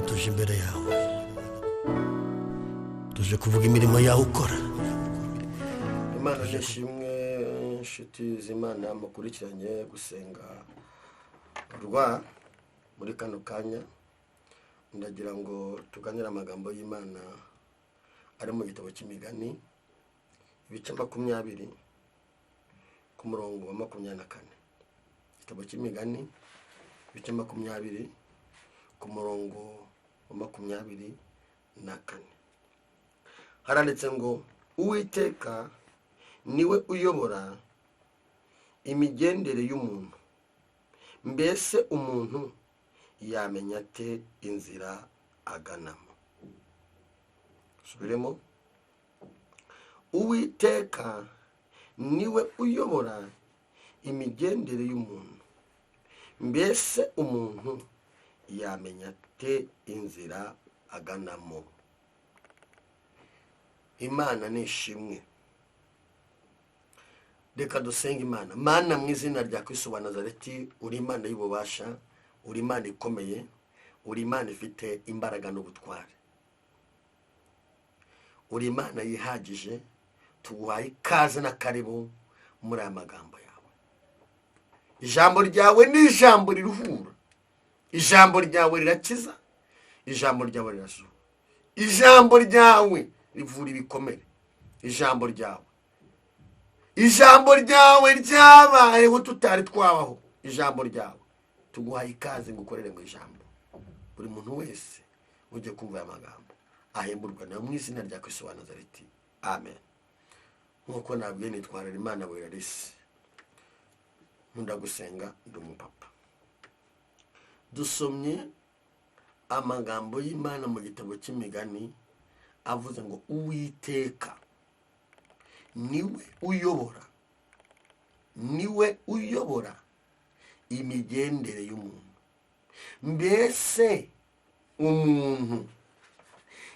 tuje imbere yawe, tuje kuvuga imirimo yawe ukora. Imana nishimwe inshuti z'Imana mukurikiranye gusenga rwa muri kano kanya. Ndagira ngo tuganire amagambo y'Imana ari mu gitabo cy'Imigani ibice 20 ku murongo wa 24. Igitabo cy'Imigani ibice 20 ku murongo wa 24. Haranditse ngo Uwiteka niwe uyobora imigendere y'umuntu, mbese umuntu yamenya ate inzira aganamo? Subiremo. Uwiteka niwe uyobora imigendere y'umuntu, mbese umuntu yamenya ate inzira aganamo? Imana nishimwe. Reka dusenga Imana. Mana mu izina rya Kristo wa Nazareti, uri Imana y'ububasha, uri Imana ikomeye, uri Imana ifite imbaraga n'ubutware, uri Imana yihagije. Tuguhaye ikaze na karibu muri aya magambo yawe. Ijambo ryawe ni ijambo riruhura, ijambo ryawe rirakiza, ijambo ryawe rirasura, ijambo ryawe rivura ibikomere, ijambo ryawe ryabayeho tutari twabaho. Ijambo ryawe tuguhaye ikaze ngo ukorere mu ijambo. Buri muntu wese ujye kumva aya magambo ahemburwa nawe mu izina rya Kristo wa Nazareti, amen. Nkuko nabwiye nitwarira Imana Werarisi, nkunda gusenga, ndi umupapa. Dusomye amagambo y'Imana mu gitabo cy'Imigani avuze ngo Uwiteka niwe uyobora imigendere y'umuntu, mbese umuntu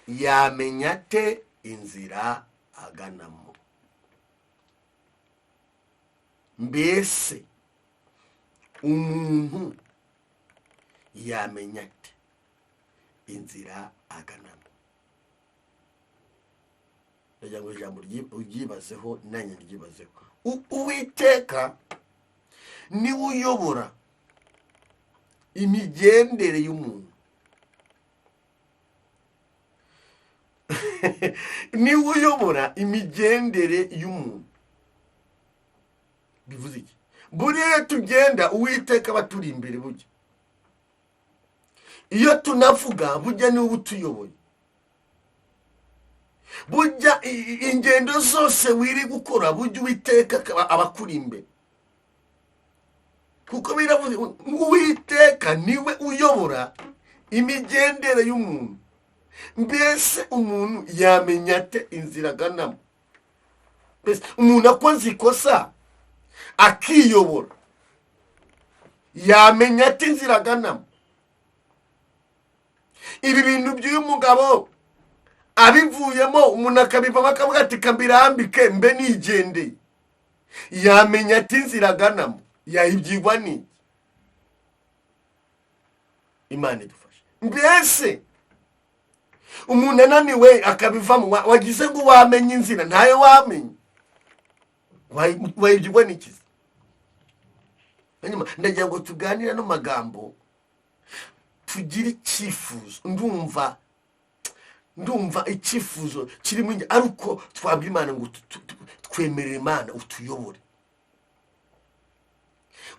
yamenya ate inzira aganamo? Mbese umuntu yamenya ate inzira aganamo? Ndagira ngo ijambo uryibazeho nanjye ryibazeho. Uwiteka niwe uyobora imigendere y'umuntu. Niwe uyobora imigendere y'umuntu. Bivuze iki? Buriya tugenda Uwiteka aba turi imbere burya. Iyo tunavuga burya niwe utuyoboye. Burya ingendo zose wiri gukora burya Uwiteka aba kuri imbere. Kuko biravuze Uwiteka niwe uyobora imigendere y'umuntu, mbese umuntu yamenya ate inzira aganamo? Mbese umuntu akoze ikosa akiyobora, yamenya ate inzira aganamo? Ibi bintu by'uyu mugabo abivuyemo umuntu akabivamo akavuga ati kambirambike mbe nigendeye, yamenya ati inzira aganamo? Yayibyigwa ni Imana idufashe. Mbese umuntu ananiwe akabivamo, wagize ngo wamenye inzira, ntayo wamenye, wayibyigwa n'iki? Ndagira ngo tuganire no magambo, tugire icyifuzo. Ndumva icyifuzo kirimo nge aruko twabwira Imana ngo twemerere Imana utuyobore.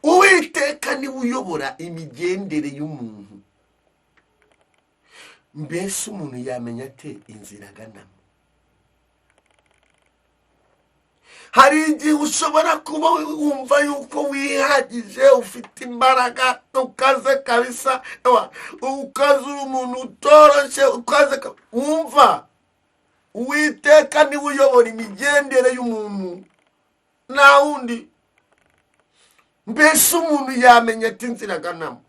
Uwiteka niwe uyobora imigendere y'umuntu, mbese umuntu yamenya ate inzira aganamo? Hari igihe ushobora kuba wumva yuko wihagije, ufite imbaraga, ukaze kabisa, ukaze umuntu utoroshye, ukaze wumva. Uwiteka niwe uyobora imigendere y'umuntu, nta wundi. Mbese umuntu yamenya ati inzira aganamo?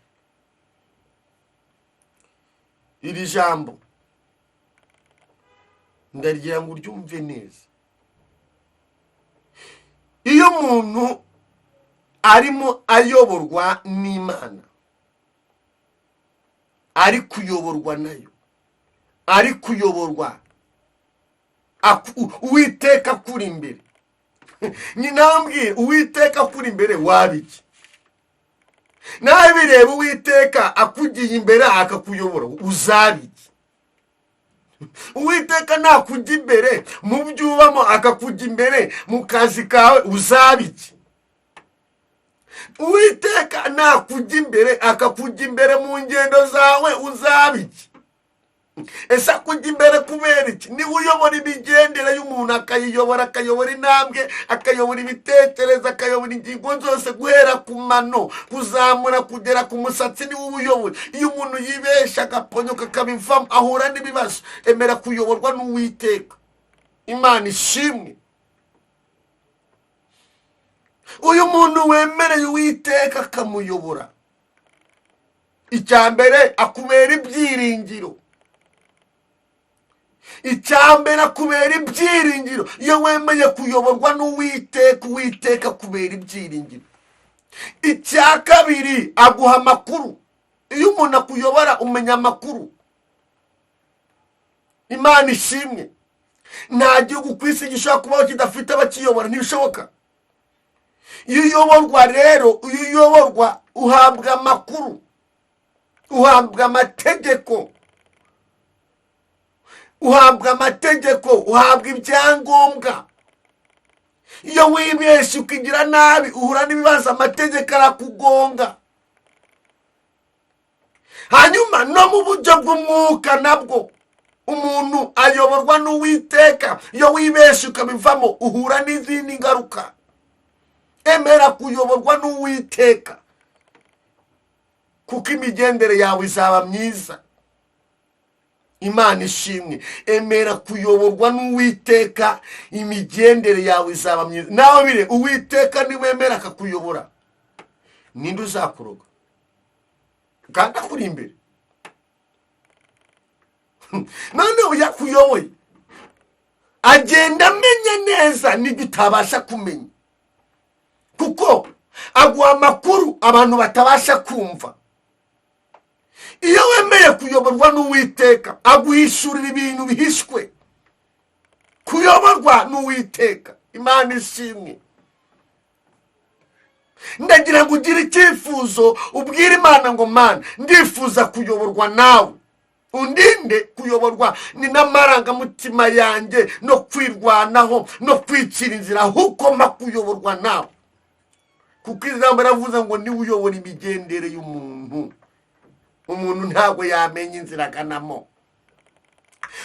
Iri jambo ndagira ngo uryumve neza. Iyo umuntu arimo ayoborwa n'Imana, ari kuyoborwa nayo, ari kuyoborwa Uwiteka kuri imbere. Nyinambwira Uwiteka kuri imbere wabiki? Nawe bireba Uwiteka akugiye imbere akakuyobora uzabiki? Uwiteka nakujya imbere mu byubamo akakujya imbere mu kazi kawe uzabiki? Uwiteka nakujya imbere akakujya imbere mu ngendo zawe uzabiki? Ese akujya imbere kubera iki? Niwe uyobora imigendere y'umuntu, akayobora intambwe, akayobora ibitekerezo, akayobora ingingo zose guhera ku mano kuzamura kugera ku musatsi. Niwe uyobora. Iyo umuntu yibesha agaponyoka akabivamo ahura n'ibibazo. Emera kuyoborwa n'Uwiteka. Imana ishimwe. Uyu muntu wemereye Uwiteka akamuyobora, icyambere akubera ibyiringiro. Icyambere akubera ibyiringiro. Iyo wemeye kuyoborwa n'Uwiteka, Uwiteka akubera ibyiringiro. Icya kabiri aguha amakuru. Iyo umuntu akuyobora umenya amakuru. Imana ishimwe. Nta gihugu ku isi gishobora kubaho kidafite abakiyobora, ntibishoboka. Iyo uyoborwa rero, iyo uyoborwa uhabwa amakuru, uhabwa amategeko, uhabwa ibyangombwa. Iyo wibeshye ukigira nabi uhura n'ibibazo, amategeko arakugonga. Hanyuma no mu buryo bw'umwuka nabwo umuntu ayoborwa n'Uwiteka. Iyo wibeshye ukabivamo uhura n'izindi ngaruka. Emera kuyoborwa n'Uwiteka kuko imigendere yawe izaba myiza. Imana ishimwe. Emera kuyoborwa n'Uwiteka, imigendere yawe izaba myiza. Nawe bire Uwiteka niwemera akakuyobora, ninde uzakuroga? Kandi akuri imbere. None uyakuyoboye agenda amenya neza n'ibyo utabasha kumenya, kuko aguha amakuru abantu batabasha kumva. Iyo wemeye kuyoborwa n'Uwiteka aguhishurira ibintu bihishwe. Kuyoborwa n'Uwiteka. Imana ishimwe. Ndagira ngo ugire icyifuzo ubwire Imana ngo Mana, ndifuza kuyoborwa nawe. Undinde kuyoborwa ni n'amarangamutima yanjye no kwirwanaho no kwicira inzira, ahubwo mpa kuyoborwa nawe. Kuko ijambo ravuze ngo niwe uyobora imigendere y'umuntu. Umuntu ntabwo yamenya inzira aganamo.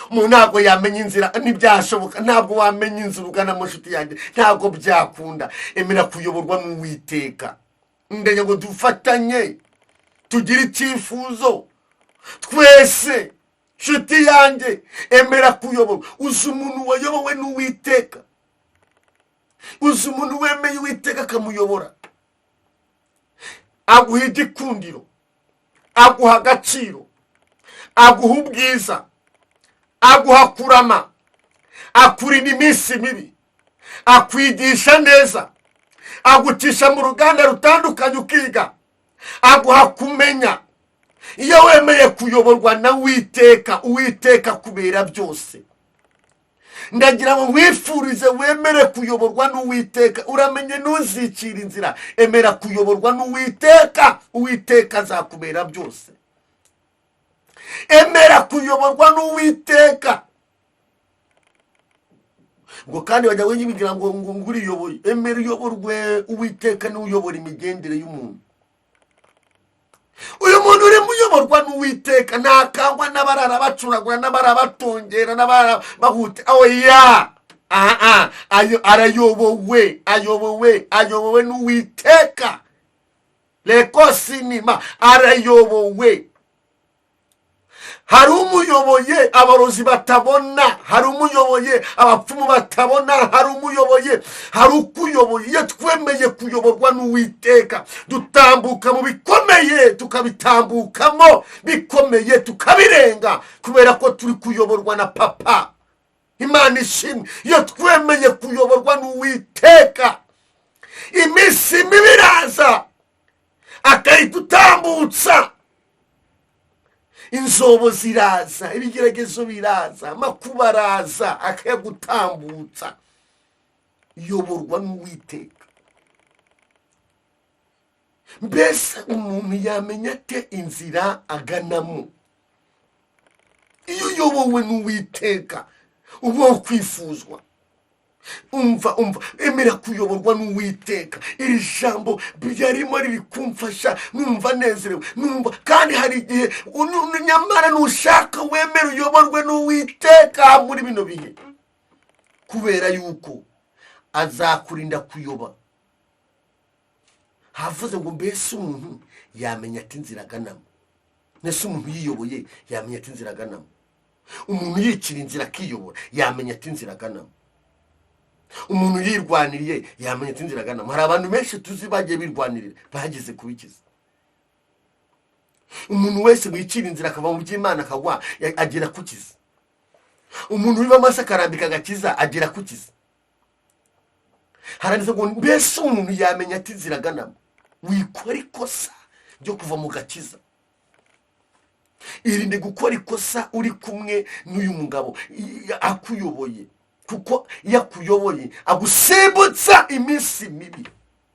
Umuntu ntabwo yamenya inzira, ntibyashoboka. Ntabwo wamenya inzira uganamo nshuti yanjye, ntabwo byakunda. Emera kuyoborwa n'Uwiteka. Ndagira ngo dufatanye tugire icyifuzo twese. Nshuti yanjye, emera kuyoborwa. Uzi umuntu wayobowe n'Uwiteka, uzi umuntu wemeye Uwiteka akamuyobora, aguha igikundiro, aguha agaciro, aguha ubwiza, aguha kurama, akurinda iminsi mibi, akwigisha neza, agucisha mu ruganda rutandukanye ukiga, aguha kumenya. Iyo wemeye kuyoborwa na Uwiteka, Uwiteka kubera byose. Ndagira ngo wifurize wemere kuyoborwa n'Uwiteka. Uramenye ntuzicira inzira. Emera kuyoborwa n'Uwiteka, Uwiteka azakubera byose. Emera kuyoborwa n'Uwiteka. Ngo kandi bajya wigira ngo uriyoboye. Emera uyoborwe. Uwiteka niwe uyobora imigendere y'umuntu. Uyu muntu uri muyoborwa n'Uwiteka ntakangwa n'abarara bacuragura, n'abarara batongera, n'abarara bahute. Oya, ayobowe n'Uwiteka. Leko sinima arayobowe. Hari umuyoboye abarozi batabona, hari umuyoboye abapfumu batabona, hari umuyoboye, hari ukuyoboye. Iyo twemeye kuyoborwa n'Uwiteka dutambuka mu bikomeye tukabitambukamo, bikomeye tukabirenga, kubera ko turi kuyoborwa na Papa. Imana ishimwe. Iyo twemeye kuyoborwa n'Uwiteka, iminsi mibi iraza akayitutambutsa. inzobo ziraza, ibigeragezo biraza, amakuba araza akayagutambutsa. Yoborwa n'Uwiteka. Mbese umuntu yamenya ate inzira aganamo? Iyo uyobowe n'Uwiteka uba kwifuzwa. Umva emera kuyoborwa n'Uwiteka. Iri jambo byarimo riri kumfasha numva nezerewe, numva kandi hari igihe nyamara nushaka wemera uyoborwe n'Uwiteka muri bino bihe, kubera yuko azakurinda kuyoba. Havuze ngo mbese umuntu yamenya ati inzira aganamo. Nese umuntu yiyoboye yamenya ati inzira aganamo. Umuntu yicira inzira akiyobora yamenya ati inzira aganamo. Umuntu yirwaniriye yamenya ati inzira aganamo. Hari abantu benshi tuzi bagiye birwanirira bageze kubikiza. Umuntu wese wicira inzira akava mu by'Imana akagwa agera kukiza. Umuntu wiba amasa akarambika agakiza agera kukiza. Haranditse ngo mbese umuntu yamenya ati inzira aganamo. Wikora ikosa ryo kuva mu gakiza. Irinde gukora ikosa uri kumwe n'uyu mugabo akuyoboye, kuko yakuyoboye agusimbutsa iminsi mibi.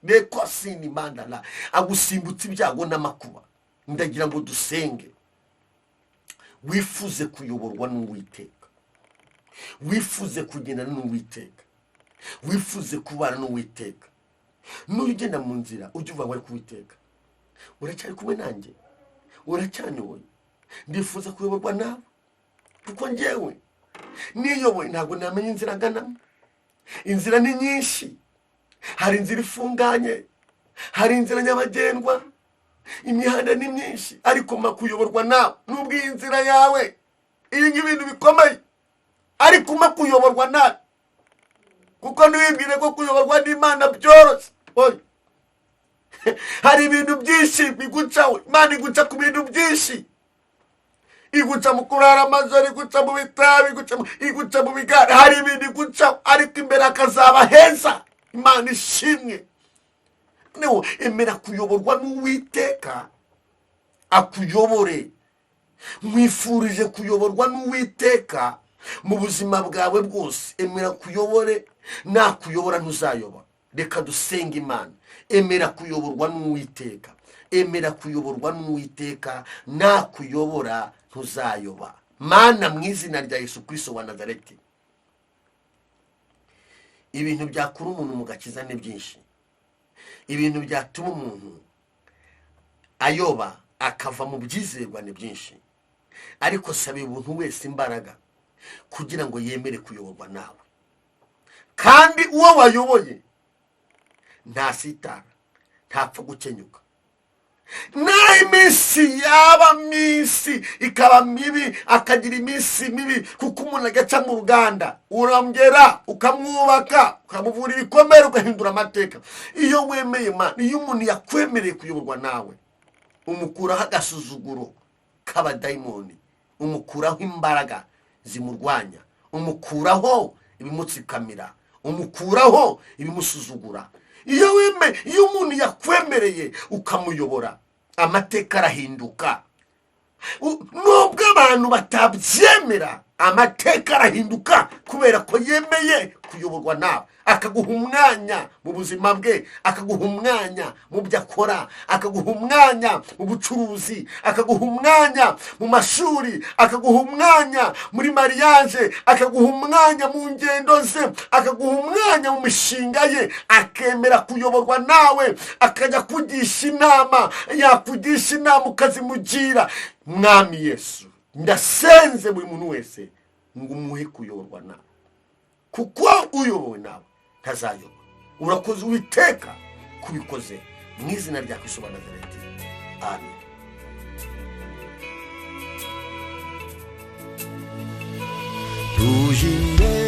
Neko sini mandala agusimbutsa ibyago n'amakuba. Ndagira ngo dusenge. Wifuze kuyoborwa n'Uwiteka. Wifuze kugendana n'Uwiteka. Wifuze kubana n'Uwiteka. Nugenda mu nzira ujye uvuga ngo Uwiteka, uracyari kumwe nanjye, uracyanyoboye. Ndifuza kuyoborwa nawe, kuko njyewe niyoboye ntabwo namenya inzira aganamo. Inzira ni nyinshi. Hari inzira ifunganye, hari inzira nyabagendwa, imihanda ni myinshi, ariko makuyoborwa nawe. Nubwo iyi nzira yawe iri ibintu bikomeye, ariko makuyoborwa nawe. Kuko ntiwibwire ko kuyoborwa n'Imana byoroshye. Hari ibintu byinshi bigucaho. Imana iguca ku bintu byinshi. Iguca mu kurara amajoro, iguca mu bitabi, iguca mu bigare. Hari ibintu igucaho, ariko imbere akazaba heza. Imana ishimwe. Niho emera kuyoborwa n'Uwiteka akuyobore. Mwifurije kuyoborwa n'Uwiteka mu buzima bwawe bwose. Emera kuyobore, nakuyobora ntuzayoba. Reka dusenge Imana. Emera kuyoborwa n'Uwiteka. Emera kuyoborwa n'Uwiteka, nakuyobora ntuzayoba. Mana, mu izina rya Yesu Kristo wa Nazareti, ibintu byakura umuntu mu gakiza ni byinshi. Ibintu byatuma umuntu ayoba akava mu byizerwa ni byinshi. Ariko sabe umuntu wese imbaraga kugira ngo yemere kuyoborwa nawe. Kandi uwo wayoboye ntasitara, ntapfa gukenyuka. Na iminsi yaba minsi ikaba mibi, akagira iminsi mibi, kuko umuntu agaca mu ruganda urambera ukamwubaka ukamuvura ibikomere ugahindura amateka. Iyo wemeye Imana, iyo umuntu yakwemereye kuyoborwa nawe, umukuraho agasuzuguro k'abadayimoni, umukuraho imbaraga zimurwanya, umukuraho ibimutsikamira, umukuraho ibimusuzugura. Iyo umuntu yakwemereye ukamuyobora, amateka arahinduka. Nubwo abantu batabyemera, amateka arahinduka, kubera ko yemeye kuyoborwa nawe. Akaguha umwanya mu buzima bwe, akaguha umwanya mu byo akora, akaguha umwanya mu bucuruzi, akaguha umwanya mu mashuri, akaguha umwanya muri mariage, akaguha umwanya mu ngendo ze, akaguha umwanya mu mishinga ye. Akemera kuyoborwa nawe, akajya kugisha inama, yakugisha inama ukazimugira. Mwami Yesu, ndasenze buri muntu wese ngo umuhe kuyoborwa nawe, kuko uyobowe nawe ntazayoba. Urakoze Uwiteka kubikoze, mu izina rya Kristo wa Nazareti. Amen. Tuje imbere